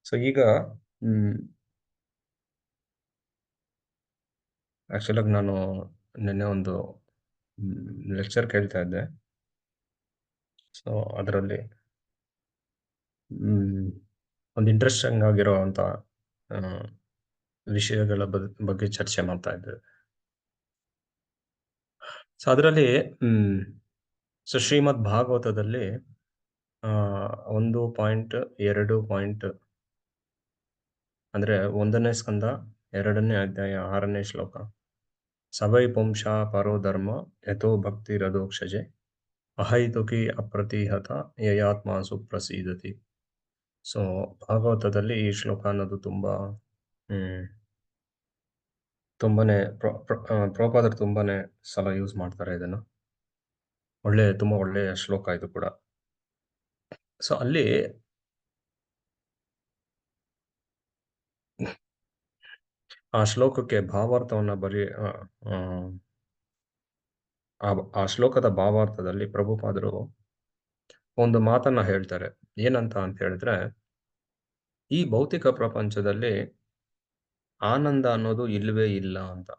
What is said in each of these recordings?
So ಈಗ ಹ್ಮ್, ಆಕ್ಚುಲಾಗಿ ನಾನು ನಿನ್ನೆ ಒಂದು ಲೆಕ್ಚರ್ ಕೇಳ್ತಾ ಇದ್ದೆ. ಸೊ ಅದರಲ್ಲಿ ಹ್ಮ್, ಒಂದು ಇಂಟ್ರೆಸ್ಟಿಂಗ್ ಆಗಿರುವಂಥ ಆ, ವಿಷಯಗಳ ಬಗ್ಗೆ ಚರ್ಚೆ ಮಾಡ್ತಾ ಇದ್ದೆ. ಸೊ ಅದರಲ್ಲಿ ಸೊ ಶ್ರೀಮದ್ ಭಾಗವತದಲ್ಲಿ ಆ, 1.2 ಅಂದ್ರೆ 1ನೇ ಸ್ಕಂದ 2ನೇ ಅಧ್ಯಾಯ 6ನೇ ಶ್ಲೋಕ. ಸವೈ ಪುಂಷಾ ಪರೋ ಧರ್ಮ ಯಥೋ ಭಕ್ತಿರದೋಕ್ಷಜೆ ಅಹೈತುಕಿ ಅಪ್ರತಿಹತ ಯಯಾತ್ಮಾಸು ಪ್ರಸೀದತಿ. ಸೊ ಭಾಗವತದಲ್ಲಿ ಈ ಶ್ಲೋಕ ಅನ್ನೋದು ಹ್ಮ್, ಪ್ರಭುಪಾದರು ತುಂಬಾನೇ ಸಲ ಯೂಸ್ ಮಾಡ್ತಾರೆ ಇದನ್ನು. ತುಂಬಾ ಒಳ್ಳೆಯ ಶ್ಲೋಕ ಇದು ಕೂಡ. ಸೊ ಅಲ್ಲಿ ಆ ಶ್ಲೋಕಕ್ಕೆ ಭಾವಾರ್ಥವನ್ನ ಆ, ಆ ಆ ಶ್ಲೋಕದ ಭಾವಾರ್ಥದಲ್ಲಿ ಪ್ರಭುಪಾದರು ಒಂದು ಮಾತನ್ನ ಹೇಳ್ತಾರೆ. ಏನಂತ ಅಂತ ಹೇಳಿದ್ರೆ, ಈ ಭೌತಿಕ ಪ್ರಪಂಚದಲ್ಲಿ ಆನಂದ ಅನ್ನೋದು ಇಲ್ವೇ ಇಲ್ಲ ಅಂತ.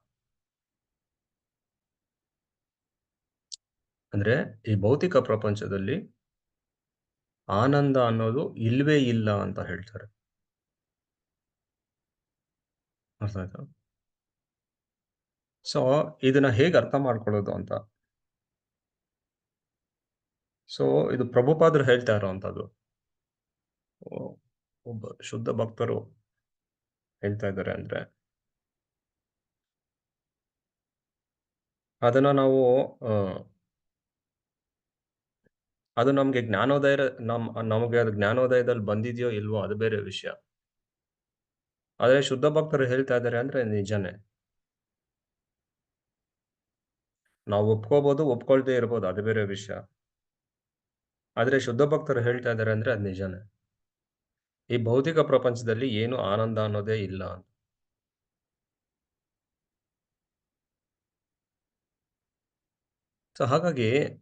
ಅಂದ್ರೆ ಈ ಭೌತಿಕ ಪ್ರಪಂಚದಲ್ಲಿ ಆನಂದ ಅನ್ನೋದು ಇಲ್ವೇ ಇಲ್ಲ ಅಂತ ಹೇಳ್ತಾರೆ. ಅರ್ಥ ಆಯ್ತಾ? ಸೊ ಇದನ್ನ ಹೇಗೆ ಅರ್ಥ ಮಾಡ್ಕೊಳ್ಳೋದು ಅಂತ. ಸೊ ಇದು ಪ್ರಭುಪಾದರು ಹೇಳ್ತಾ ಇರುವಂತದ್ದು. ಒಬ್ಬ ಶುದ್ಧ ಭಕ್ತರು ಹೇಳ್ತಾ ಇದ್ದಾರೆ ಅಂದ್ರೆ ಅದನ್ನ ನಾವು ಆ, ಅದು ನಮಗೆ ಅದು ಜ್ಞಾನೋದಯದಲ್ಲಿ ಬಂದಿದೆಯೋ ಇಲ್ವೋ ಅದು ಬೇರೆ ವಿಷಯ. ಆದ್ರೆ ಶುದ್ಧ ಭಕ್ತರು ಹೇಳ್ತಾ ಇದ್ದಾರೆ ಅಂದ್ರೆ ನಿಜಾನೇ. ನಾವು ಒಪ್ಕೋಬಹುದು, ಒಪ್ಕೊಳ್ದೇ ಇರ್ಬೋದು, ಅದು ಬೇರೆ ವಿಷಯ. ಆದ್ರೆ ಶುದ್ಧ ಭಕ್ತರು ಹೇಳ್ತಾ ಇದ್ದಾರೆ ಅಂದ್ರೆ ಅದು ನಿಜಾನೇ. ಈ ಭೌತಿಕ ಪ್ರಪಂಚದಲ್ಲಿ ಏನು ಆನಂದ ಅನ್ನೋದೇ ಇಲ್ಲ ಅಂತ. ಸೊ ಹಾಗಾಗಿ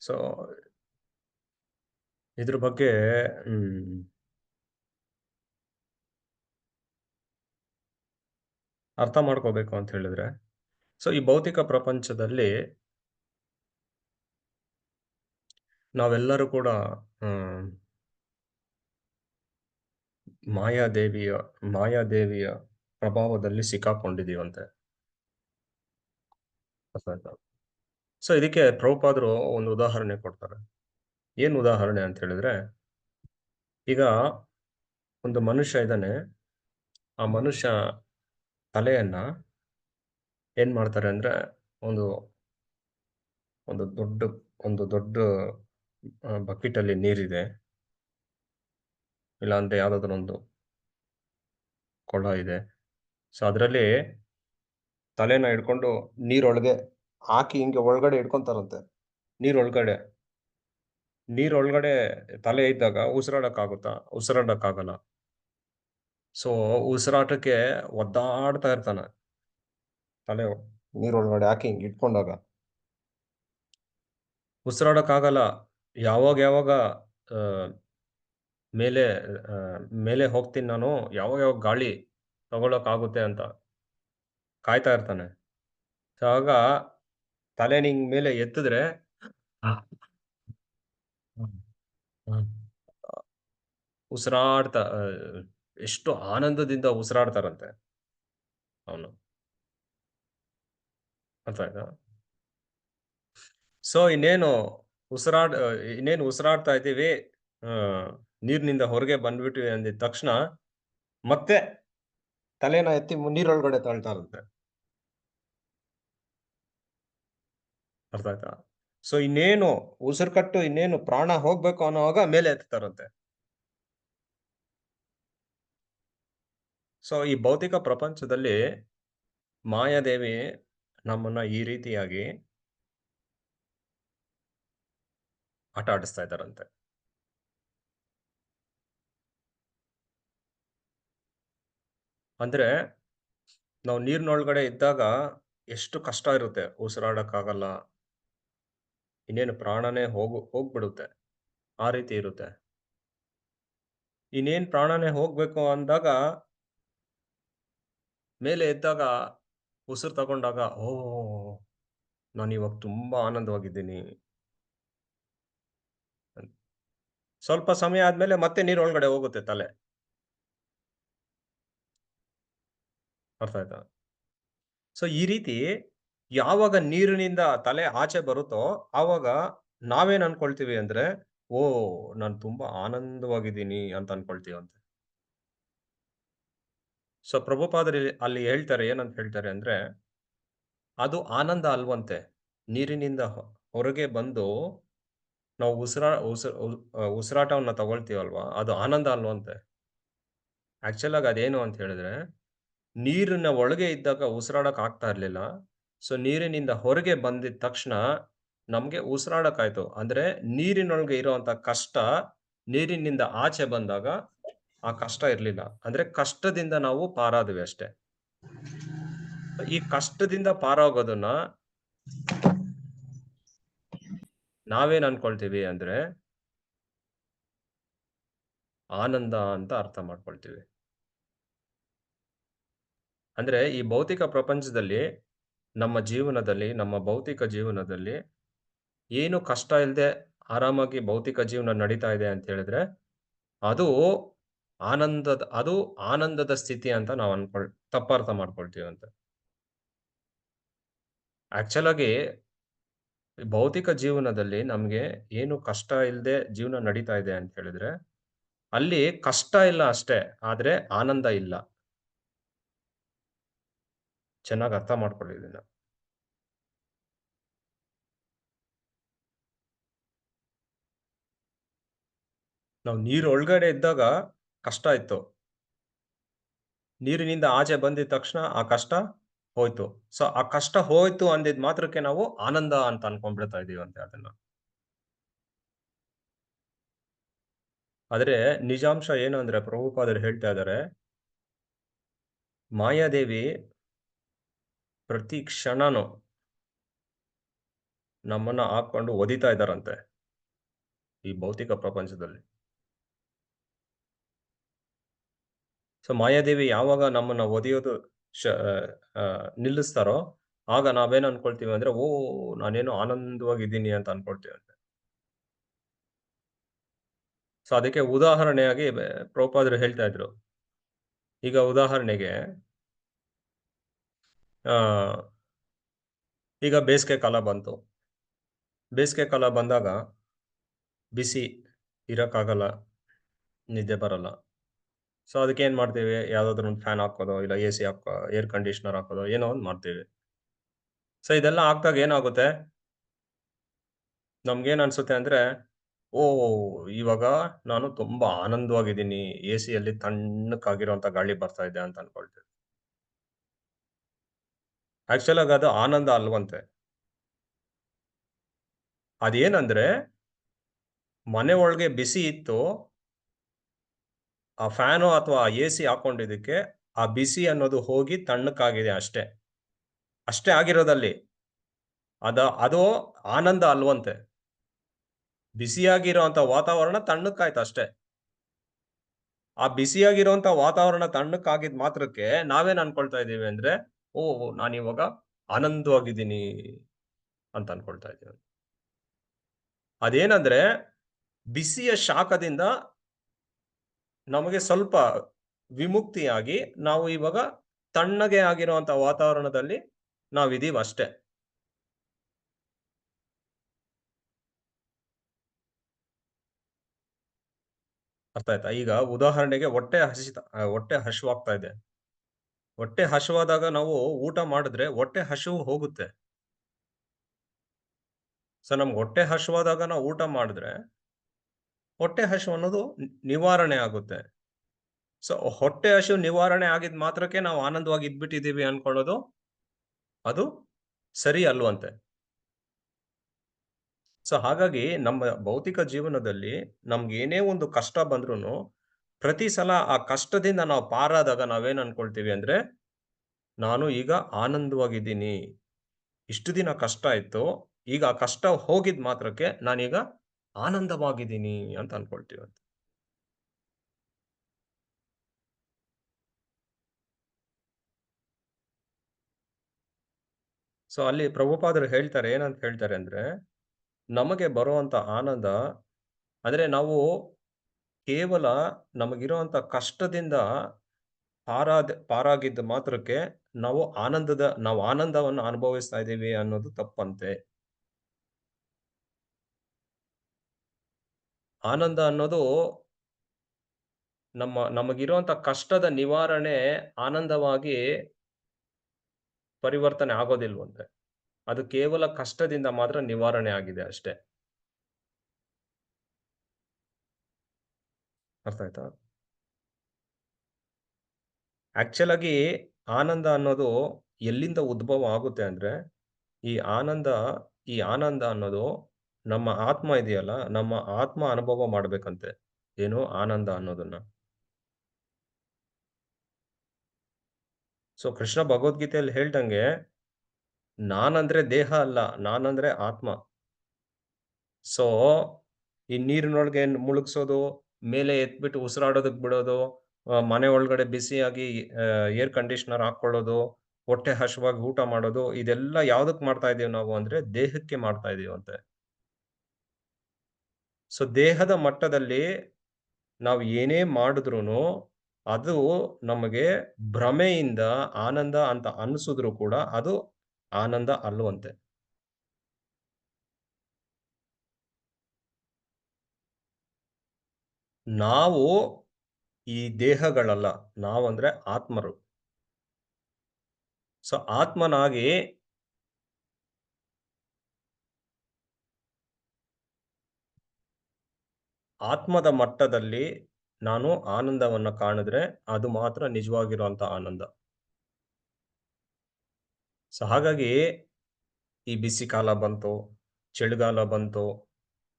ಸೊ ಇದ್ರ ಬಗ್ಗೆ ಹ್ಮ್, ಅರ್ಥ ಮಾಡ್ಕೋಬೇಕು ಅಂತ ಹೇಳಿದ್ರೆ, ಸೊ ಈ ಭೌತಿಕ ಪ್ರಪಂಚದಲ್ಲಿ ನಾವೆಲ್ಲರೂ ಕೂಡ ಹ್ಮ್, ಮಾಯಾದೇವಿಯ ಮಾಯಾದೇವಿಯ ಪ್ರಭಾವದಲ್ಲಿ ಸಿಕ್ಕಾಕೊಂಡಿದೀವಂತೆ. ಗೊತ್ತಾಯ್ತಾ? ಸೊ ಇದಕ್ಕೆ ಪ್ರಭುಪಾದರು ಒಂದು ಉದಾಹರಣೆ ಕೊಡ್ತಾರೆ. ಏನು ಉದಾಹರಣೆ ಅಂತ ಹೇಳಿದ್ರೆ, ಈಗ ಒಂದು ಮನುಷ್ಯ ಇದ್ದಾನೆ. ಆ ಮನುಷ್ಯ ತಲೆಯನ್ನ ಏನ್ ಮಾಡ್ತಾರೆ ಅಂದ್ರೆ, ಒಂದು ಒಂದು ದೊಡ್ಡ ಒಂದು ದೊಡ್ಡ ಬಕೆಟ್ ಅಲ್ಲಿ ನೀರಿದೆ. ಇಲ್ಲಾಂದ್ರೆ ಯಾವ್ದಾದ್ರು ಒಂದು ಕೊಳ ಇದೆ. ಸೊ ಅದರಲ್ಲಿ ತಲೆನ ಹಿಡ್ಕೊಂಡು ನೀರೊಳಗೆ ಹಾಕಿ ಹಿಂಗೆ ಒಳಗಡೆ ಹಿಡ್ಕೊಂತಾರಂತೆ. ನೀರೊಳಗಡೆ ನೀರೊಳಗಡೆ ತಲೆ ಇದ್ದಾಗ ಉಸಿರಾಡಕ್ಕಾಗುತ್ತಾ? ಉಸಿರಾಡಕ್ಕಾಗಲ್ಲ. ಸೊ ಉಸಿರಾಟಕ್ಕೆ ಒದ್ದಾಡ್ತಾ ಇರ್ತಾನೆ. ತಲೆ ನೀರೊಳಗಡೆ ಹಾಕಿ ಹಿಂಗ್ ಇಟ್ಕೊಂಡಾಗ. ಉಸಿರಾಡಕ್ಕಾಗಲ್ಲ. ಯಾವಾಗ ಯಾವಾಗ ಆ, ಮೇಲೆ ಆ, ಮೇಲೆ ಹೋಗ್ತೀನಿ ನಾನು, ಯಾವಾಗ ಯಾವಾಗ ಗಾಳಿ ತಗೊಳಕ್ಕಾಗುತ್ತೆ ಅಂತ ಕಾಯ್ತಾ ಇರ್ತಾನೆ. ಸೊ ಆಗ ತಲೆನ ಹಿಂಗ್ ಮೇಲೆ ಎತ್ತಿದ್ರೆ ಹ್ಮ್. ಹ್ಮ್. ಉಸಿರಾಡ್ತಾ ಎಷ್ಟು ಆನಂದದಿಂದ ಉಸಿರಾಡ್ತಾರಂತೆ ಅವನು. ಅರ್ಥ ಆಯ್ತಾ? ಸೊ ಇನ್ನೇನು ಉಸಿರಾಡ್ತಾ ಇದ್ದೀವಿ, ಆ, ನೀರಿನಿಂದ ಹೊರಗೆ ಬಂದ್ಬಿಟ್ವಿ ಅಂದಿದ ತಕ್ಷಣ ಮತ್ತೆ ತಲೆನ ಎತ್ತಿ ನೀರೊಳಗಡೆ ತಳ್ತಾರಂತೆ. ಅರ್ಥ ಆಯ್ತಾ? ಸೊ ಇನ್ನೇನು ಪ್ರಾಣ ಹೋಗ್ಬೇಕು ಅನ್ನೋವಾಗ ಮೇಲೆ ಎತ್ತಾರಂತೆ. ಸೊ ಈ ಭೌತಿಕ ಪ್ರಪಂಚದಲ್ಲಿ ಮಾಯಾದೇವಿ ನಮ್ಮನ್ನ ಈ ರೀತಿಯಾಗಿ ಆಟ ಆಡಿಸ್ತಾ ಇದ್ದಾರಂತೆ. ಅಂದ್ರೆ ನಾವು ನೀರಿನೊಳಗಡೆ ಇದ್ದಾಗ ಎಷ್ಟು ಕಷ್ಟ ಇರುತ್ತೆ, ಉಸಿರಾಡಕ್ಕಾಗಲ್ಲ, ಇನ್ನೇನು ಪ್ರಾಣನೇ ಹೋಗ್ಬಿಡುತ್ತೆ, ಆ ರೀತಿ ಇರುತ್ತೆ. ಇನ್ನೇನ್ ಪ್ರಾಣನೇ ಹೋಗ್ಬೇಕು ಅಂದಾಗ ಮೇಲೆ ಎದ್ದಾಗ ಉಸಿರು ತಗೊಂಡಾಗ, ಓಹ್! ನಾನಿವಾಗ ತುಂಬಾ ಆನಂದವಾಗಿದ್ದೀನಿ ಅಂತ. ಸ್ವಲ್ಪ ಸಮಯ ಆದ್ಮೇಲೆ ಮತ್ತೆ ನೀರೊಳಗಡೆ ಹೋಗುತ್ತೆ ತಲೆ. ಅರ್ಥ ಆಯ್ತಾ? ಸೊ, ಈ ರೀತಿ ಯಾವಾಗ ನೀರಿನಿಂದ ತಲೆ ಆಚೆ ಬರುತ್ತೋ, ಆವಾಗ ನಾವೇನ್ ಅನ್ಕೊಳ್ತೀವಿ ಅಂದ್ರೆ, ಓಹ್! ನಾನು ತುಂಬಾ ಆನಂದವಾಗಿದ್ದೀನಿ ಅಂತ ಅನ್ಕೊಳ್ತೀವಂತೆ. ಸೊ, ಪ್ರಭುಪಾದರು ಅಲ್ಲಿ ಹೇಳ್ತಾರೆ, ಏನಂತ ಹೇಳ್ತಾರೆ ಅಂದ್ರೆ, ಅದು ಆನಂದ ಅಲ್ವಂತೆ. ನೀರಿನಿಂದ ಹೊರಗೆ ಬಂದು ನಾವು ಉಸಿರಾಟವನ್ನ ತಗೊಳ್ತೀವಲ್ವಾ, ಅದು ಆನಂದ ಅಲ್ವಂತೆ. ಆಕ್ಚುಲ್ ಆಗಿ ಅದೇನು ಅಂತ ಹೇಳಿದ್ರೆ, ನೀರಿನ ಒಳಗೆ ಇದ್ದಾಗ ಉಸಿರಾಡಕ್ ಆಗ್ತಾ ಇರ್ಲಿಲ್ಲ. ಸೊ, ನೀರಿನಿಂದ ಹೊರಗೆ ಬಂದಿದ್ ತಕ್ಷಣ ನಮ್ಗೆ ಉಸಿರಾಡಕ್ಕಾಯ್ತು. ಅಂದ್ರೆ ನೀರಿನೊಳಗೆ ಇರುವಂತ ಕಷ್ಟ ನೀರಿನಿಂದ ಆಚೆ ಬಂದಾಗ ಆ ಕಷ್ಟ ಇರ್ಲಿಲ್ಲ. ಅಂದ್ರೆ ಕಷ್ಟದಿಂದ ನಾವು ಪಾರಾದ್ವಿ ಅಷ್ಟೇ. ಈ ಕಷ್ಟದಿಂದ ಪಾರಾಗೋದನ್ನ ನಾವೇನ್ ಅನ್ಕೊಳ್ತೀವಿ ಅಂದ್ರೆ ಆನಂದ ಅಂತ ಅರ್ಥ ಮಾಡ್ಕೊಳ್ತೀವಿ. ಅಂದ್ರೆ ಈ ಭೌತಿಕ ಪ್ರಪಂಚದಲ್ಲಿ ನಮ್ಮ ಭೌತಿಕ ಜೀವನದಲ್ಲಿ ಏನು ಕಷ್ಟ ಇಲ್ದೆ ಆರಾಮಾಗಿ ಭೌತಿಕ ಜೀವನ ನಡೀತಾ ಇದೆ ಅಂತ ಹೇಳಿದ್ರೆ, ಅದು ಅದು ಆನಂದದ ಸ್ಥಿತಿ ಅಂತ ನಾವು ತಪ್ಪರ್ಥ ಮಾಡ್ಕೊಳ್ತೀವಂತೆ. ಆಕ್ಚುಲ್ ಆಗಿ ಭೌತಿಕ ಜೀವನದಲ್ಲಿ ನಮ್ಗೆ ಏನು ಕಷ್ಟ ಇಲ್ದೆ ಜೀವನ ನಡೀತಾ ಇದೆ ಅಂತ ಹೇಳಿದ್ರೆ, ಅಲ್ಲಿ ಕಷ್ಟ ಇಲ್ಲ ಅಷ್ಟೇ, ಆದ್ರೆ ಆನಂದ ಇಲ್ಲ. ಚೆನ್ನಾಗಿ ಅರ್ಥ ಮಾಡ್ಕೊಳ್ಳಿ ಇದನ್ನ. ನಾವು ನೀರ್ ಒಳಗಡೆ ಇದ್ದಾಗ ಕಷ್ಟ ಇತ್ತು. ನೀರಿನಿಂದ ಆಚೆ ಬಂದಿದ ತಕ್ಷಣ ಆ ಕಷ್ಟ ಹೋಯ್ತು. ಸೊ, ಆ ಕಷ್ಟ ಹೋಯ್ತು ಅಂದಿದ್ ಮಾತ್ರಕ್ಕೆ ನಾವು ಆನಂದ ಅಂತ ಅನ್ಕೊಂಡ್ಬಿಡ್ತಾ ಇದೀವಂತೆ ಅದನ್ನ. ಆದ್ರೆ ನಿಜಾಂಶ ಏನು ಅಂದ್ರೆ ಪ್ರಭುಪಾದರು ಹೇಳ್ತಾ ಇದ್ದಾರೆ, ಮಾಯಾದೇವಿ ಪ್ರತಿ ಕ್ಷಣನೂ ನಮ್ಮನ್ನ ಹಾಕೊಂಡು ಒದಿತಾ ಇದ್ದಾರಂತೆ, ಈ ಭೌತಿಕ ಪ್ರಪಂಚದಲ್ಲಿ. ಸೊ, ಮಾಯಾದೇವಿ ಯಾವಾಗ ನಮ್ಮನ್ನ ಒದೆಯೋದು ಶ ನಿಲ್ಲಿಸ್ತಾರೋ, ಆಗ ನಾವೇನ್ ಅನ್ಕೊಳ್ತೀವಿ ಅಂದ್ರೆ, ಓಹ್! ನಾನೇನೋ ಆನಂದವಾಗಿದ್ದೀನಿ ಅಂತ ಅನ್ಕೊಳ್ತೀವಂತೆ. ಸೊ, ಅದಕ್ಕೆ ಉದಾಹರಣೆಯಾಗಿ ಪ್ರಭುಪಾದರು ಹೇಳ್ತಾ ಇದ್ರು. ಈಗ ಉದಾಹರಣೆಗೆ ಆ ಈಗ ಬೇಸಿಗೆ ಕಾಲ ಬಂತು. ಬೇಸಿಗೆ ಕಾಲ ಬಂದಾಗ ಬಿಸಿ ಇರಕ್ಕಾಗಲ್ಲ, ನಿದ್ದೆ ಬರಲ್ಲ. ಸೊ, ಅದಕ್ಕೇನ್ ಮಾಡ್ತೀವಿ? ಯಾವ್ದಾದ್ರು ಒಂದು ಫ್ಯಾನ್ ಹಾಕೋದೋ, ಇಲ್ಲ ಎಸಿ ಏರ್ ಕಂಡೀಷನರ್ ಹಾಕೋದೋ, ಏನೋ ಒಂದ್ ಮಾಡ್ತೀವಿ. ಸೊ, ಇದೆಲ್ಲ ಆಗ್ದಾಗ ಏನಾಗುತ್ತೆ? ನಮ್ಗೇನ್ ಅನ್ಸುತ್ತೆ ಅಂದ್ರೆ, ಓಹ್! ಇವಾಗ ನಾನು ತುಂಬಾ ಆನಂದವಾಗಿದ್ದೀನಿ. ಎಸಿಯಲ್ಲಿ ತಣ್ಣಕ್ಕಾಗಿರುವಂತ ಗಾಳಿ ಬರ್ತಾ ಇದೆ ಅಂತ ಅನ್ಕೊಳ್ತೀವಿ. ಆಕ್ಚುಲ್ ಆಗಿ ಅದು ಆನಂದ ಅಲ್ವಂತೆ. ಅದೇನಂದ್ರೆ, ಮನೆ ಒಳಗೆ ಬಿಸಿ ಇತ್ತು. ಆ ಫ್ಯಾನು ಅಥವಾ ಎಸಿ ಹಾಕೊಂಡಿದ್ದಕ್ಕೆ, ಆ ಬಿಸಿ ಅನ್ನೋದು ಹೋಗಿ ತಣ್ಣಕ್ಕಾಗಿದೆ ಅಷ್ಟೇ. ಅಷ್ಟೇ ಆಗಿರೋದಲ್ಲಿ. ಅದು ಆನಂದ ಅಲ್ವಂತೆ. ಬಿಸಿಯಾಗಿರುವಂತ ವಾತಾವರಣ ತಣ್ಣಕ್ಕಾಯ್ತು ಅಷ್ಟೇ. ಆ ಬಿಸಿಯಾಗಿರುವಂತ ವಾತಾವರಣ ತಣ್ಣಕ್ಕಾಗಿದ್ ಮಾತ್ರಕ್ಕೆ ನಾವೇನ್ ಅನ್ಕೊಳ್ತಾ ಇದೀವಿ ಅಂದ್ರೆ, ಓಹ್! ನಾನಿವಾಗ ಆನಂದವಾಗಿದ್ದೀನಿ ಅಂತ ಅನ್ಕೊಳ್ತಾ ಇದೀವಿ. ಅದೇನಂದ್ರೆ, ಬಿಸಿಯ ಶಾಖದಿಂದ ನಮಗೆ ಸ್ವಲ್ಪ ವಿಮುಕ್ತಿಯಾಗಿ, ನಾವು ಇವಾಗ ತಣ್ಣಗೆ ಆಗಿರುವಂತ ವಾತಾವರಣದಲ್ಲಿ ನಾವಿದೀವಿ ಅಷ್ಟೇ. ಅರ್ಥ ಆಯ್ತಾ? ಈಗ ಉದಾಹರಣೆಗೆ ಹೊಟ್ಟೆ ಹಸಿವಾಗ್ತಾ ಇದೆ. ಹೊಟ್ಟೆ ಹಸಿವಾದಾಗ ನಾವು ಊಟ ಮಾಡಿದ್ರೆ ಹೊಟ್ಟೆ ಹಸಿವು ಹೋಗುತ್ತೆ. ಸೊ, ನಮ್ಗೆ ಹೊಟ್ಟೆ ಹಸಿವಾದಾಗ ನಾವು ಊಟ ಮಾಡಿದ್ರೆ, ಹೊಟ್ಟೆ ಹಸಿವು ಅನ್ನೋದು ನಿವಾರಣೆ ಆಗುತ್ತೆ. ಸೊ, ಹೊಟ್ಟೆ ಹಸಿವು ನಿವಾರಣೆ ಆಗಿದ್ ಮಾತ್ರಕ್ಕೆ ನಾವು ಆನಂದವಾಗಿ ಇದ್ಬಿಟ್ಟಿದೀವಿ ಅನ್ಕೊಳ್ಳೋದು, ಅದು ಸರಿ ಅಲ್ವಂತೆ. ಸೊ, ಹಾಗಾಗಿ ನಮ್ಮ ಭೌತಿಕ ಜೀವನದಲ್ಲಿ ನಮ್ಗೆ ಏನೇ ಒಂದು ಕಷ್ಟ ಬಂದ್ರುನು, ಪ್ರತಿ ಸಲ ಆ ಕಷ್ಟದಿಂದ ನಾವು ಪಾರಾದಾಗ ನಾವೇನ್ ಅನ್ಕೊಳ್ತೀವಿ ಅಂದ್ರೆ, ನಾನು ಈಗ ಆನಂದವಾಗಿದ್ದೀನಿ. ಇಷ್ಟು ದಿನ ಕಷ್ಟ ಇತ್ತು. ಈಗ ಆ ಕಷ್ಟ ಹೋಗಿದ್ ಮಾತ್ರಕ್ಕೆ ನಾನೀಗ ಆನಂದವಾಗಿದ್ದೀನಿ ಅಂತ ಅನ್ಕೊಳ್ತೀವಂತೆ. ಸೊ, ಅಲ್ಲಿ ಪ್ರಭುಪಾದರು ಹೇಳ್ತಾರೆ ಏನಂತ ಹೇಳ್ತಾರೆ ಅಂದ್ರೆ, ನಮಗೆ ಬರುವಂತ ಆನಂದ ಅಂದ್ರೆ ನಾವು ಕೇವಲ ನಮಗಿರುವಂತ ಕಷ್ಟದಿಂದ ಪಾರಾಗಿದ್ದ ಮಾತ್ರಕ್ಕೆ ನಾವು ಆನಂದವನ್ನು ಅನುಭವಿಸ್ತಾ ಇದ್ದೀವಿ ಅನ್ನೋದು ತಪ್ಪಂತೆ. ಆನಂದ ಅನ್ನೋದು ನಮಗಿರುವಂತ ಕಷ್ಟದ ನಿವಾರಣೆ ಆನಂದವಾಗಿ ಪರಿವರ್ತನೆ ಆಗೋದಿಲ್ವಂತೆ. ಅದು ಕೇವಲ ಕಷ್ಟದಿಂದ ಮಾತ್ರ ನಿವಾರಣೆ ಆಗಿದೆ ಅಷ್ಟೇ. ಅರ್ಥ ಆಯ್ತಾ? ಆಕ್ಚುಲ್ ಆಗಿ ಆನಂದ ಅನ್ನೋದು ಎಲ್ಲಿಂದ ಉದ್ಭವ ಆಗುತ್ತೆ ಅಂದ್ರೆ, ಈ ಆನಂದ ಈ ಆನಂದ ಅನ್ನೋದು ನಮ್ಮ ಆತ್ಮ ಇದೆಯಲ್ಲ, ನಮ್ಮ ಆತ್ಮ ಅನುಭವ ಮಾಡ್ಬೇಕಂತೆ. ಏನು ಆನಂದ ಅನ್ನೋದನ್ನ. ಸೊ, ಕೃಷ್ಣ ಭಗವದ್ಗೀತೆಯಲ್ಲಿ ಹೇಳ್ದಂಗೆ, ನಾನಂದ್ರೆ ದೇಹ ಅಲ್ಲ, ನಾನಂದ್ರೆ ಆತ್ಮ. ಸೊ, ಈ ನೀರಿನೊಳಗೆ ಮುಳುಗ್ಸೋದು, ಮೇಲೆ ಎತ್ಬಿಟ್ಟು ಉಸಿರಾಡೋದಕ್ಕೆ ಬಿಡೋದು, ಮನೆ ಒಳಗಡೆ ಬಿಸಿಯಾಗಿ ಏರ್ ಕಂಡೀಷನರ್ ಹಾಕ್ಕೊಳ್ಳೋದು, ಹೊಟ್ಟೆ ಹಸಿವಾಗಿ ಊಟ ಮಾಡೋದು, ಇದೆಲ್ಲ ಯಾವ್ದಕ್ ಮಾಡ್ತಾ ಇದೀವಿ ನಾವು ಅಂದ್ರೆ ದೇಹಕ್ಕೆ ಮಾಡ್ತಾ ಇದೀವಂತೆ. ಸೊ, ದೇಹದ ಮಟ್ಟದಲ್ಲಿ ನಾವು ಏನೇ ಮಾಡಿದ್ರೂನು, ಅದು ನಮಗೆ ಭ್ರಮೆಯಿಂದ ಆನಂದ ಅಂತ ಅನ್ಸಿದ್ರು ಕೂಡ ಅದು ಆನಂದ ಅಲ್ವಂತೆ. ನಾವು ಈ ದೇಹಗಳಲ್ಲ. ನಾವಂದ್ರೆ ಆತ್ಮರು. ಸೊ, ಆತ್ಮನಾಗಿ ಆತ್ಮದ ಮಟ್ಟದಲ್ಲಿ ನಾನು ಆನಂದವನ್ನ ಕಾಣಿದ್ರೆ, ಅದು ಮಾತ್ರ ನಿಜವಾಗಿರುವಂತ ಆನಂದ. ಸೊ, ಹಾಗಾಗಿ ಈ ಬಿಸಿ ಕಾಲ ಬಂತು, ಚಳಿಗಾಲ ಬಂತು,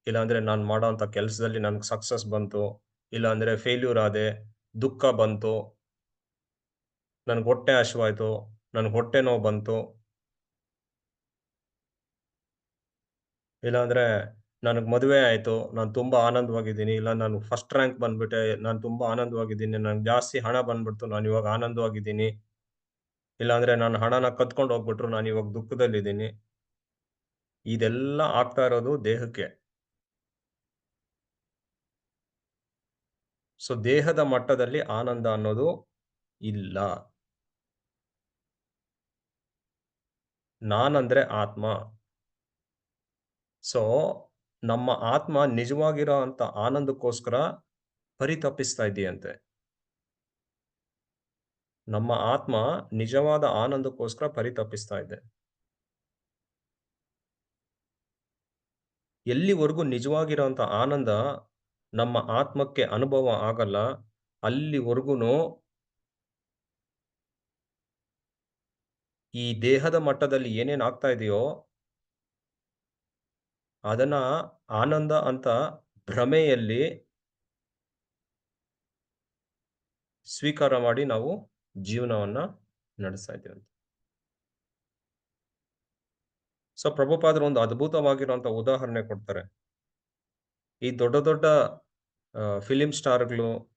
ಇಲ್ಲಾಂದ್ರೆ ನಾನ್ ಮಾಡೋಂಥ ಕೆಲ್ಸದಲ್ಲಿ ನನ್ಗೆ ಸಕ್ಸಸ್ ಬಂತು, ಇಲ್ಲಾಂದ್ರೆ ಫೇಲ್ಯೂರ್ ಆದೆ, ದುಃಖ ಬಂತು, ನನ್ಗೆ ಹೊಟ್ಟೆ ಹಸಿವಾಯ್ತು, ನನ್ಗೆ ಹೊಟ್ಟೆ ನೋವು ಬಂತು, ಇಲ್ಲಾಂದ್ರೆ ನನಗ್ ಮದುವೆ ಆಯ್ತು, ನಾನು ತುಂಬಾ ಆನಂದವಾಗಿದ್ದೀನಿ, ಇಲ್ಲ ನಾನು ಫಸ್ಟ್ ರ್ಯಾಂಕ್ ಬಂದ್ಬಿಟ್ಟೆ, ನಾನು ತುಂಬಾ ಆನಂದವಾಗಿದ್ದೀನಿ, ನನ್ಗೆ ಜಾಸ್ತಿ ಹಣ ಬಂದ್ಬಿಡ್ತು, ನಾನಿವಾಗ ಆನಂದವಾಗಿದ್ದೀನಿ. ಇಲ್ಲಾಂದ್ರೆ ನನ್ನ ಹಣನ ಕದ್ಕೊಂಡು ಹೋಗ್ಬಿಟ್ರು, ನಾನಿವಾಗ ದುಃಖದಲ್ಲಿದ್ದೀನಿ. ಇದೆಲ್ಲ ಆಗ್ತಾ ಇರೋದು ದೇಹಕ್ಕೆ. ಸೊ, ದೇಹದ ಮಟ್ಟದಲ್ಲಿ ಆನಂದ ಅನ್ನೋದು ಇಲ್ಲ. ನಾನಂದ್ರೆ ಆತ್ಮ. ಸೊ, ನಮ್ಮ ಆತ್ಮ ನಿಜವಾಗಿರೋ ಅಂತ ಆನಂದಕ್ಕೋಸ್ಕರ ಪರಿತಪಿಸ್ತಾ ಇದೆಯಂತೆ. ನಮ್ಮ ಆತ್ಮ ನಿಜವಾದ ಆನಂದಕ್ಕೋಸ್ಕರ ಪರಿತಪಿಸ್ತಾ ಇದೆ. ಎಲ್ಲಿವರೆಗೂ ನಿಜವಾಗಿರೋಂಥ ಆನಂದ ನಮ್ಮ ಆತ್ಮಕ್ಕೆ ಅನುಭವ ಆಗಲ್ಲ, ಅಲ್ಲಿವರೆಗೂನು ಈ ದೇಹದ ಮಟ್ಟದಲ್ಲಿ ಏನೇನ್ ಆಗ್ತಾ ಇದೆಯೋ, ಅದನ್ನ ಆನಂದ ಅಂತ ಭ್ರಮೆಯಲ್ಲಿ ಸ್ವೀಕಾರ ಮಾಡಿ ನಾವು ಜೀವನವನ್ನ ನಡೆಸ್ತಾ ಇದ್ದೇವಂತೆ. ಸೊ, ಪ್ರಭುಪಾದರು ಒಂದು ಅದ್ಭುತವಾಗಿರುವಂತ ಉದಾಹರಣೆ ಕೊಡ್ತಾರೆ. ಈ ದೊಡ್ಡ ದೊಡ್ಡ ಫಿಲ್ಮ್ ಸ್ಟಾರ್‌ಗಳು,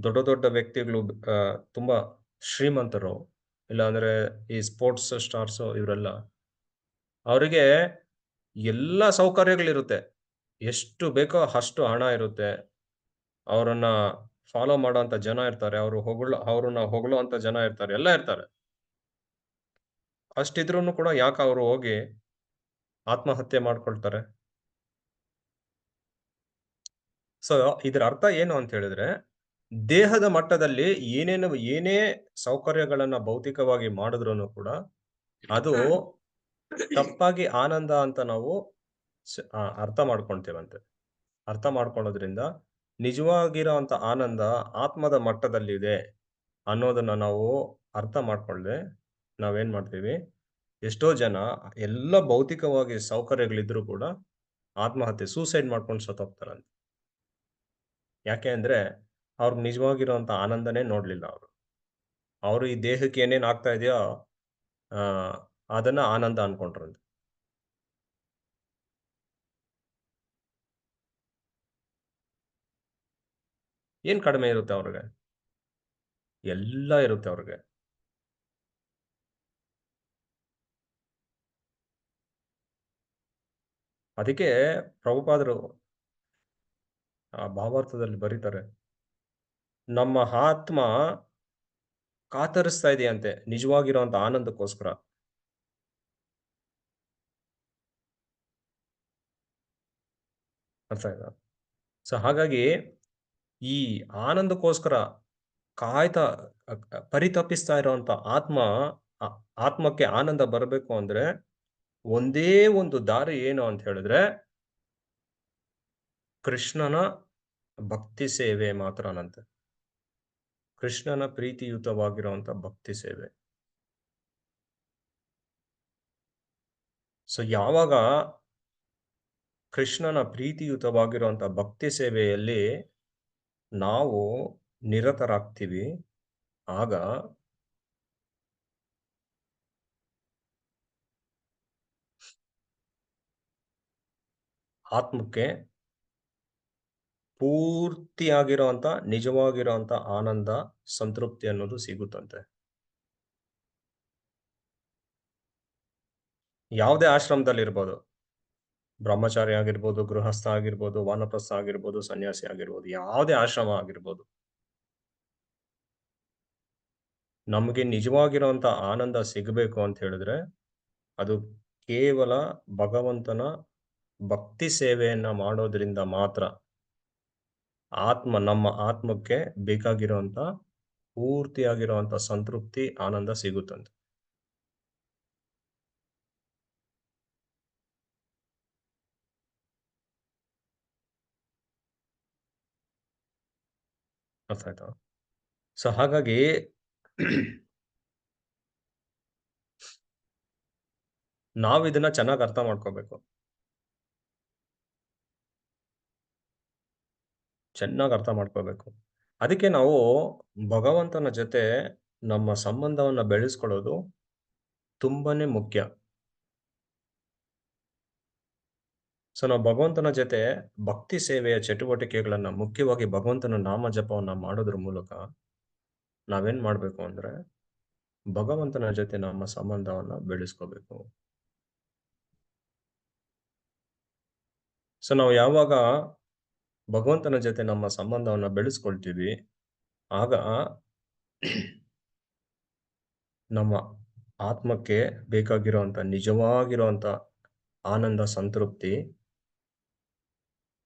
ದೊಡ್ಡ ದೊಡ್ಡ ವ್ಯಕ್ತಿಗಳು ತುಂಬಾ ಶ್ರೀಮಂತರು, ಇಲ್ಲಾಂದ್ರೆ ಈ ಸ್ಪೋರ್ಟ್ಸ್ ಸ್ಟಾರ್ಸು ಇವರೆಲ್ಲ. ಅವರಿಗೆ ಎಲ್ಲ ಸೌಕರ್ಯಗಳಿರುತ್ತೆ. ಎಷ್ಟು ಬೇಕೋ ಅಷ್ಟು ಹಣ ಇರುತ್ತೆ. ಅವರನ್ನ ಫಾಲೋ ಮಾಡೋಂಥ ಜನ ಇರ್ತಾರೆ. ಅವ್ರನ್ನ ಹೊಗಳುವಂತ ಜನ ಇರ್ತಾರೆ. ಎಲ್ಲ ಇರ್ತಾರೆ. ಅಷ್ಟಿದ್ರೂನು ಕೂಡ ಯಾಕೆ ಅವರು ಹೋಗಿ ಆತ್ಮಹತ್ಯೆ ಮಾಡ್ಕೊಳ್ತಾರೆ? ಸೊ, ಇದರ ಅರ್ಥ ಏನು ಅಂತ ಹೇಳಿದ್ರೆ, ದೇಹದ ಮಟ್ಟದಲ್ಲಿ ಏನೇ ಸೌಕರ್ಯಗಳನ್ನ ಭೌತಿಕವಾಗಿ ಮಾಡಿದ್ರೂನು ಕೂಡ, ಅದು ತಪ್ಪಾಗಿ ಆನಂದ ಅಂತ ನಾವು ಅರ್ಥ ಮಾಡ್ಕೊಂತೇವಂತೆ. ಅರ್ಥ ಮಾಡ್ಕೊಳ್ಳೋದ್ರಿಂದ, ನಿಜವಾಗಿರೋಂಥ ಆನಂದ ಆತ್ಮದ ಮಟ್ಟದಲ್ಲಿದೆ ಅನ್ನೋದನ್ನ ನಾವು ಅರ್ಥ ಮಾಡ್ಕೊಳ್ದೆ, ನಾವೇನ್ ಮಾಡ್ತೀವಿ, ಎಷ್ಟೋ ಜನ ಎಲ್ಲ ಭೌತಿಕವಾಗಿ ಸೌಕರ್ಯಗಳಿದ್ರೂ ಕೂಡ ಸೂಸೈಡ್ ಮಾಡ್ಕೊಂಡು ಸತ್ತೋಗ್ತಾರಂತೆ. ಯಾಕೆ ಅಂದ್ರೆ, ಅವ್ರಿಗೆ ನಿಜವಾಗಿರುವಂಥ ಆನಂದನೇ ನೋಡ್ಲಿಲ್ಲ ಅವರು. ಅವರು ಈ ದೇಹಕ್ಕೆ ಏನೇನ್ ಆಗ್ತಾ ಇದೆಯೋ, ಆ ಅದನ್ನ ಆನಂದ ಅನ್ಕೊಂಡ್ರಂತೆ. ಏನ್ ಕಡಿಮೆ ಇರುತ್ತೆ ಅವ್ರಿಗೆ? ಎಲ್ಲ ಇರುತ್ತೆ ಅವ್ರಿಗೆ. ಅದಕ್ಕೆ ಪ್ರಭುಪಾದರು ಆ ಭಾವಾರ್ಥದಲ್ಲಿ ಬರೀತಾರೆ. ನಮ್ಮ ಆತ್ಮ ಕಾತರಿಸ್ತಾ ಇದೆಯಂತೆ ನಿಜವಾಗಿರುವಂತ ಆನಂದಕ್ಕೋಸ್ಕರ. ಅರ್ಥ ಆಯ್ತಾ? ಸೊ ಹಾಗಾಗಿ ಈ ಆನಂದಕ್ಕೋಸ್ಕರ ಕಾಯ್ತಾ ಪರಿತಪಿಸ್ತಾ ಇರುವಂತ ಆ ಆತ್ಮಕ್ಕೆ ಆನಂದ ಬರಬೇಕು ಅಂದ್ರೆ ಒಂದೇ ಒಂದು ದಾರಿ ಏನು ಅಂತ ಹೇಳಿದ್ರೆ ಕೃಷ್ಣನ ಭಕ್ತಿ ಸೇವೆ ಮಾತ್ರನಂತೆ. ಕೃಷ್ಣನ ಪ್ರೀತಿಯುತವಾಗಿರುವಂತ ಭಕ್ತಿ ಸೇವೆ. ಸೊ ಯಾವಾಗ ಕೃಷ್ಣನ ಪ್ರೀತಿಯುತವಾಗಿರುವಂತ ಭಕ್ತಿ ಸೇವೆಯಲ್ಲಿ ನಾವು ನಿರತರಾಗ್ತೀವಿ, ಆಗ ಆತ್ಮಕ್ಕೆ ಪೂರ್ತಿಯಾಗಿರುವಂತ ನಿಜವಾಗಿರುವಂತ ಆನಂದ, ಸಂತೃಪ್ತಿ ಅನ್ನೋದು ಸಿಗುತ್ತಂತೆ. ಯಾವುದೇ ಆಶ್ರಮದಲ್ಲಿರ್ಬೋದು. ಬ್ರಹ್ಮಚಾರಿ ಆಗಿರ್ಬೋದು, ಗೃಹಸ್ಥ ಆಗಿರ್ಬೋದು, ವಾನಪ್ರಸ್ಥ ಆಗಿರ್ಬೋದು, ಸನ್ಯಾಸಿ ಆಗಿರ್ಬೋದು, ಯಾವುದೇ ಆಶ್ರಮ ಆಗಿರ್ಬೋದು. ನಮಗೆ ನಿಜವಾಗಿರುವಂತ ಆನಂದ ಸಿಗಬೇಕು ಅಂತ ಹೇಳಿದ್ರೆ, ಅದು ಕೇವಲ ಭಗವಂತನ ಭಕ್ತಿ ಸೇವೆಯನ್ನ ಮಾಡೋದ್ರಿಂದ ಮಾತ್ರ ನಮ್ಮ ಆತ್ಮಕ್ಕೆ ಬೇಕಾಗಿರುವಂತ ಪೂರ್ತಿಯಾಗಿರುವಂತ ಸಂತೃಪ್ತಿ, ಆನಂದ ಸಿಗುತ್ತಂತೆ. ಅರ್ಥ ಆಯ್ತಾ? ಸೊ ಹಾಗಾಗಿ ನಾವಿದನ್ನ ಚೆನ್ನಾಗಿ ಅರ್ಥ ಮಾಡ್ಕೋಬೇಕು. ಚೆನ್ನಾಗಿ ಅರ್ಥ ಮಾಡ್ಕೋಬೇಕು. ಅದಕ್ಕೆ ನಾವು ಭಗವಂತನ ಜೊತೆ ನಮ್ಮ ಸಂಬಂಧವನ್ನ ಬೆಳೆಸ್ಕೊಳ್ಳೋದು ತುಂಬಾನೇ ಮುಖ್ಯ. ಸೊ ನಾವು ಭಗವಂತನ ಜೊತೆ ಭಕ್ತಿ ಸೇವೆಯ ಚಟುವಟಿಕೆಗಳನ್ನ ಮುಖ್ಯವಾಗಿ ಭಗವಂತನ ನಾಮ ಜಪವನ್ನ ಮಾಡೋದ್ರ ಮೂಲಕ ನಾವೇನ್ ಮಾಡ್ಬೇಕು ಅಂದ್ರೆ ಭಗವಂತನ ಜೊತೆ ನಮ್ಮ ಸಂಬಂಧವನ್ನ ಬೆಳೆಸ್ಕೋಬೇಕು. ಸೊ ನಾವು ಯಾವಾಗ ಭಗವಂತನ ಜೊತೆ ನಮ್ಮ ಸಂಬಂಧವನ್ನ ಬೆಳೆಸ್ಕೊಳ್ತೀವಿ, ಆಗ ನಮ್ಮ ಆತ್ಮಕ್ಕೆ ಬೇಕಾಗಿರುವಂತ ನಿಜವಾಗಿರುವಂತ ಆನಂದ, ಸಂತೃಪ್ತಿ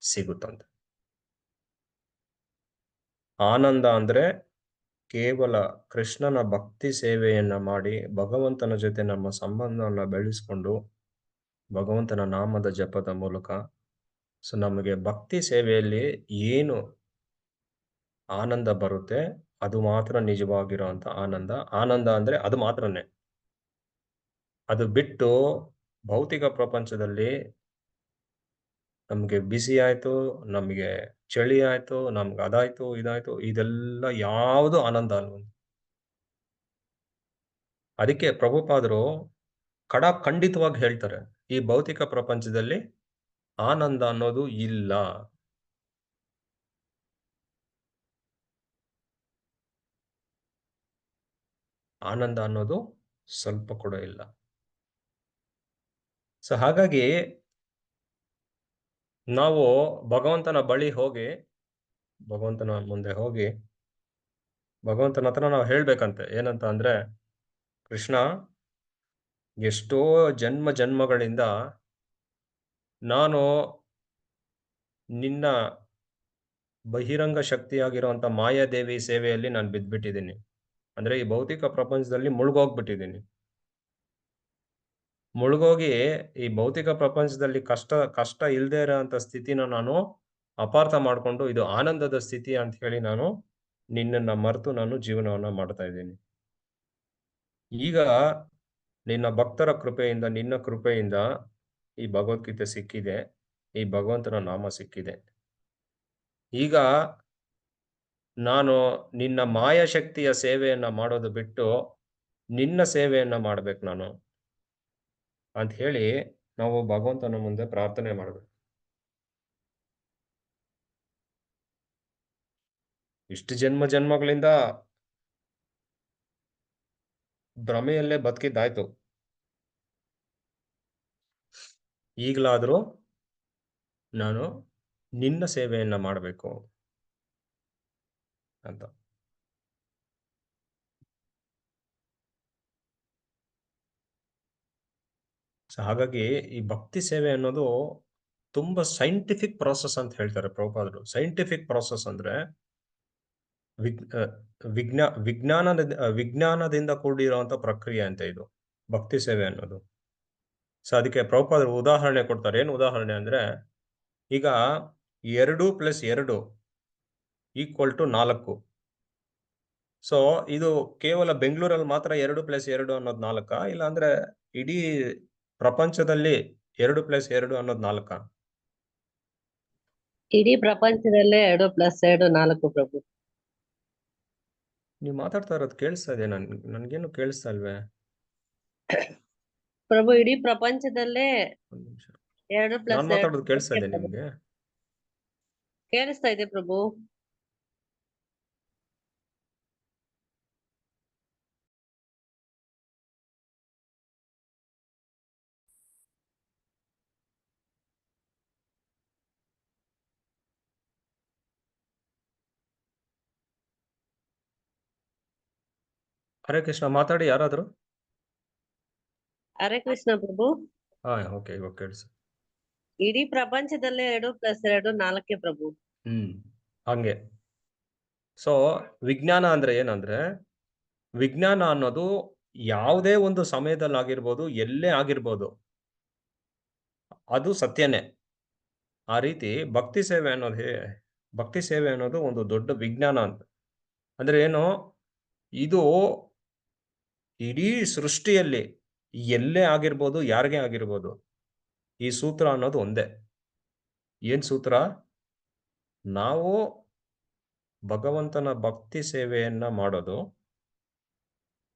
ಸಿಗುತ್ತಂತೆ. ಆನಂದ ಅಂದ್ರೆ ಕೇವಲ ಕೃಷ್ಣನ ಭಕ್ತಿ ಸೇವೆಯನ್ನ ಮಾಡಿ ಭಗವಂತನ ಜೊತೆ ನಮ್ಮ ಸಂಬಂಧವನ್ನ ಬೆಳೆಸ್ಕೊಂಡು ಭಗವಂತನ ನಾಮದ ಜಪದ ಮೂಲಕ ಸೊ ನಮಗೆ ಭಕ್ತಿ ಸೇವೆಯಲ್ಲಿ ಏನು ಆನಂದ ಬರುತ್ತೆ ಅದು ಮಾತ್ರ ನಿಜವಾಗಿರುವಂತ ಆನಂದ. ಆನಂದ ಅಂದ್ರೆ ಅದು ಮಾತ್ರನೇ. ಅದು ಬಿಟ್ಟು ಭೌತಿಕ ಪ್ರಪಂಚದಲ್ಲಿ ನಮ್ಗೆ ಬಿಸಿ ಆಯ್ತು, ನಮ್ಗೆ ಚಳಿ ಆಯ್ತು, ನಮ್ಗೆ ಅದಾಯ್ತು, ಇದಾಯ್ತು, ಇದೆಲ್ಲ ಯಾವುದು ಆನಂದ ಅಲ್ವಂತೆ. ಅದಕ್ಕೆ ಪ್ರಭುಪಾದರು ಖಂಡಿತವಾಗಿ ಹೇಳ್ತಾರೆ, ಈ ಭೌತಿಕ ಪ್ರಪಂಚದಲ್ಲಿ ಆನಂದ ಅನ್ನೋದು ಇಲ್ಲ. ಆನಂದ ಅನ್ನೋದು ಸ್ವಲ್ಪ ಕೂಡ ಇಲ್ಲ. ಸೊ ಹಾಗಾಗಿ ನಾವು ಭಗವಂತನ ಬಳಿ ಹೋಗಿ, ಭಗವಂತನ ಮುಂದೆ ಹೋಗಿ, ಭಗವಂತನ ಹತ್ರ ನಾವು ಹೇಳ್ಬೇಕಂತೆ. ಏನಂತ ಅಂದ್ರೆ, ಕೃಷ್ಣ, ಎಷ್ಟೋ ಜನ್ಮಗಳಿಂದ ನಾನು ನಿನ್ನ ಬಹಿರಂಗ ಶಕ್ತಿಯಾಗಿರುವಂತ ಮಾಯಾದೇವಿ ಸೇವೆಯಲ್ಲಿ ನಾನು ಬಿದ್ದ್ಬಿಟ್ಟಿದ್ದೀನಿ. ಅಂದ್ರೆ ಈ ಭೌತಿಕ ಪ್ರಪಂಚದಲ್ಲಿ ಮುಳುಗೋಗ್ಬಿಟ್ಟಿದ್ದೀನಿ. ಮುಳುಗೋಗಿ ಈ ಭೌತಿಕ ಪ್ರಪಂಚದಲ್ಲಿ ಕಷ್ಟ ಇಲ್ದೇ ಇರೋಂಥ ಸ್ಥಿತಿನ ನಾನು ಅಪಾರ್ಥ ಮಾಡ್ಕೊಂಡು ಇದು ಆನಂದದ ಸ್ಥಿತಿ ಅಂತ ಹೇಳಿ ನಾನು ನಿನ್ನನ್ನ ಮರೆತು ನಾನು ಜೀವನವನ್ನ ಮಾಡ್ತಾ ಇದ್ದೀನಿ. ಈಗ ನಿನ್ನ ಭಕ್ತರ ಕೃಪೆಯಿಂದ, ನಿನ್ನ ಕೃಪೆಯಿಂದ ಈ ಭಗವದ್ಗೀತೆ ಸಿಕ್ಕಿದೆ. ಈ ಭಗವಂತನ ನಾಮ ಸಿಕ್ಕಿದೆ. ಈಗ ನಾನು ನಿನ್ನ ಮಾಯಾಶಕ್ತಿಯ ಸೇವೆಯನ್ನ ಮಾಡೋದು ಬಿಟ್ಟು, ನಿನ್ನ ಸೇವೆಯನ್ನ ಮಾಡ್ಬೇಕು ನಾನು ಅಂತ ಹೇಳಿ ನಾವು ಭಗವಂತನ ಮುಂದೆ ಪ್ರಾರ್ಥನೆ ಮಾಡ್ಬೇಕು. ಇಷ್ಟು ಜನ್ಮಗಳಿಂದ ಭ್ರಮೆಯಲ್ಲೇ ಬದುಕಿದ್ದಾಯ್ತು. ಈಗಲಾದರೂ ನಾನು ನಿನ್ನ ಸೇವೆಯನ್ನ ಮಾಡಬೇಕು ಅಂತ. ಸೊ ಹಾಗಾಗಿ ಈ ಭಕ್ತಿ ಸೇವೆ ಅನ್ನೋದು ತುಂಬಾ ಸೈಂಟಿಫಿಕ್ ಪ್ರಾಸೆಸ್ ಅಂತ ಹೇಳ್ತಾರೆ ಪ್ರಭುಪಾದರು. ಸೈಂಟಿಫಿಕ್ ಪ್ರಾಸೆಸ್ ಅಂದ್ರೆ ವಿಗ್ ಅ, ವಿಜ್ಞಾನದಿಂದ ಕೂಡಿರುವಂತ ಪ್ರಕ್ರಿಯೆ ಅಂತ ಇದು ಭಕ್ತಿ ಸೇವೆ ಅನ್ನೋದು. ಸೊ ಅದಕ್ಕೆ ಪ್ರಭುಪಾದರು ಉದಾಹರಣೆ ಕೊಡ್ತಾರೆ. ಏನು ಉದಾಹರಣೆ ಅಂದ್ರೆ, ಈಗ 2+2 = 4. ಸೊ ಇದು ಕೇವಲ ಬೆಂಗಳೂರಲ್ಲಿ ಮಾತ್ರ 2+2 ಅನ್ನೋದು 4, ಇಲ್ಲ ಅಂದ್ರೆ ಇಡೀ ಪ್ರಪಂಚದಲ್ಲಿ 2+2 ಅನ್ನೋದು 4? ಇಡೀ ಪ್ರಪಂಚದಲ್ಲೇ 2+2 4 ಪ್ರಭು. ನೀವು ಮಾತಾಡ್ತಾ ಇರೋದು ಕೇಳಿಸ್ತಾ ಇದೆ ನನ್ಗೇನು ಕೇಳಿಸ್ತಾ ಇಲ್ವೇ? ಪ್ರಭು ಇಡೀ ಪ್ರಪಂಚದಲ್ಲೇ ಒಂದ್ ನಿಮಿಷ. 2+2 ನಾನ್ ಮಾತಾಡೋದು ಕೇಳಿಸ್ತಾ ಇದೆ ನಿಮ್ಗೆ? ಕೇಳಿಸ್ತಾ ಇದೆ ಪ್ರಭು. ಹರೇ ಕೃಷ್ಣ, ಮಾತಾಡಿ ಯಾರಾದ್ರು. ಹರೇ ಕೃಷ್ಣ ಪ್ರಭು. ಹಾ, ಓಕೆ, ಇವಾಗ ಕೇಳಿಸು. ಇಡೀ ಪ್ರಪಂಚದಲ್ಲೇ 2+2 4 ಪ್ರಭು. ಹಂಗೆ. ಸೊ ವಿಜ್ಞಾನ ಅಂದ್ರೆ ಏನಂದ್ರೆ, ವಿಜ್ಞಾನ ಅನ್ನೋದು ಯಾವುದೇ ಒಂದು ಸಮಯದಲ್ಲಿ ಆಗಿರ್ಬೋದು, ಎಲ್ಲೇ ಆಗಿರ್ಬೋದು, ಅದು ಸತ್ಯನೇ. ಆ ರೀತಿ ಭಕ್ತಿ ಸೇವೆ ಅನ್ನೋದು ಒಂದು ದೊಡ್ಡ ವಿಜ್ಞಾನ ಅಂತ. ಅಂದ್ರೆ ಏನು, ಇದು ಇಡೀ ಸೃಷ್ಟಿಯಲ್ಲಿ ಎಲ್ಲೇ ಆಗಿರ್ಬೋದು, ಯಾರಿಗೇ ಆಗಿರ್ಬೋದು, ಈ ಸೂತ್ರ ಅನ್ನೋದು ಒಂದೇ. ಏನ್ ಸೂತ್ರ? ನಾವು ಭಗವಂತನ ಭಕ್ತಿ ಸೇವೆಯನ್ನ ಮಾಡೋದು,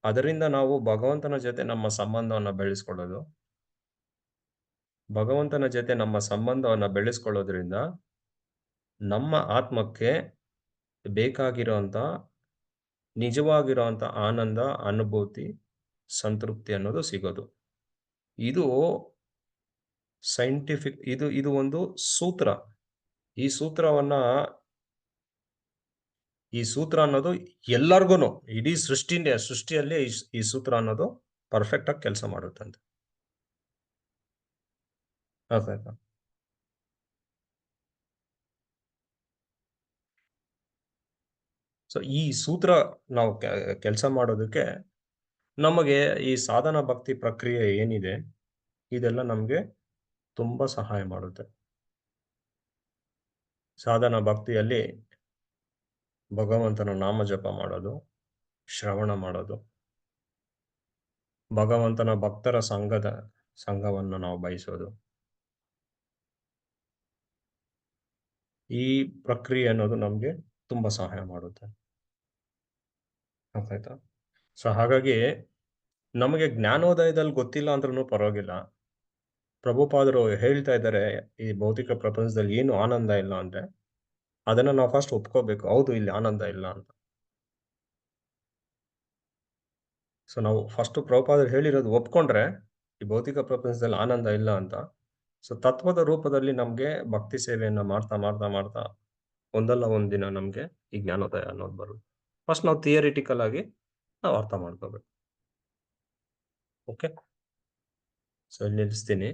ಅದರಿಂದ ನಾವು ಭಗವಂತನ ಜೊತೆ ನಮ್ಮ ಸಂಬಂಧವನ್ನ ಬೆಳೆಸ್ಕೊಳ್ಳೋದು. ಭಗವಂತನ ಜೊತೆ ನಮ್ಮ ಸಂಬಂಧವನ್ನ ಬೆಳೆಸ್ಕೊಳ್ಳೋದ್ರಿಂದ ನಮ್ಮ ಆತ್ಮಕ್ಕೆ ಬೇಕಾಗಿರೋಂಥ ನಿಜವಾಗಿರೋಂಥ ಆನಂದ, ಅನುಭೂತಿ, ಸಂತೃಪ್ತಿ ಅನ್ನೋದು ಸಿಗೋದು. ಇದು ಸೈಂಟಿಫಿಕ್, ಇದು ಒಂದು ಸೂತ್ರ. ಈ ಸೂತ್ರ ಅನ್ನೋದು ಎಲ್ಲರಿಗೂ, ಇಡೀ ಸೃಷ್ಟಿಯಲ್ಲಿ ಈ ಸೂತ್ರ ಅನ್ನೋದು ಪರ್ಫೆಕ್ಟ್ ಆಗಿ ಕೆಲಸ ಮಾಡುತ್ತಂತೆ. ಅರ್ಥ ಆಯ್ತಾ? ಸೊ ಈ ಸೂತ್ರ ನಾವು ಕೆಲಸ ಮಾಡೋದಕ್ಕೆ ನಮಗೆ ಈ ಸಾಧನ ಭಕ್ತಿ ಪ್ರಕ್ರಿಯೆ ಏನಿದೆ, ಇದೆಲ್ಲ ನಮಗೆ ತುಂಬಾ ಸಹಾಯ ಮಾಡುತ್ತೆ. ಸಾಧನ ಭಕ್ತಿಯಲ್ಲಿ ಭಗವಂತನ ನಾಮ ಜಪ ಮಾಡೋದು, ಶ್ರವಣ ಮಾಡೋದು, ಭಗವಂತನ ಭಕ್ತರ ಸಂಘವನ್ನು ನಾವು ಬಯಸೋದು, ಈ ಪ್ರಕ್ರಿಯೆ ಅನ್ನೋದು ನಮಗೆ ತುಂಬಾ ಸಹಾಯ ಮಾಡುತ್ತೆ. ಅರ್ಥ ಆಯ್ತಾ? ಸೊ ಹಾಗಾಗಿ ನಮಗೆ ಜ್ಞಾನೋದಯದಲ್ಲಿ ಗೊತ್ತಿಲ್ಲ ಅಂದ್ರೂ ಪರವಾಗಿಲ್ಲ. ಪ್ರಭುಪಾದರು ಹೇಳ್ತಾ ಇದ್ದಾರೆ, ಈ ಭೌತಿಕ ಪ್ರಪಂಚದಲ್ಲಿ ಏನು ಆನಂದ ಇಲ್ಲ ಅಂದ್ರೆ, ಅದನ್ನ ನಾವು ಫಸ್ಟ್ ಒಪ್ಕೋಬೇಕು. ಹೌದು, ಇಲ್ಲಿ ಆನಂದ ಇಲ್ಲ ಅಂತ. ಸೊ ನಾವು ಫಸ್ಟ್ ಪ್ರಭುಪಾದರು ಹೇಳಿರೋದು ಒಪ್ಕೊಂಡ್ರೆ, ಈ ಭೌತಿಕ ಪ್ರಪಂಚದಲ್ಲಿ ಆನಂದ ಇಲ್ಲ ಅಂತ, ಸೊ ತತ್ವದ ರೂಪದಲ್ಲಿ ನಮ್ಗೆ ಭಕ್ತಿ ಸೇವೆಯನ್ನ ಮಾಡ್ತಾ ಮಾಡ್ತಾ ಮಾಡ್ತಾ ಒಂದಲ್ಲ ಒಂದಿನ ನಮ್ಗೆ ಈ ಜ್ಞಾನೋದಯ ಅನ್ನೋದು ಬರುತ್ತೆ. ಫಸ್ಟ್ ನಾವು ಥಿಯರಿಟಿಕಲ್ ಆಗಿ ನಾವು ಅರ್ಥ ಮಾಡ್ಕೋಬೇಕು. ಓಕೆ, ಸೊ ಇಲ್ಲಿ ನಿಲ್ಲಿಸ್ತೀನಿ.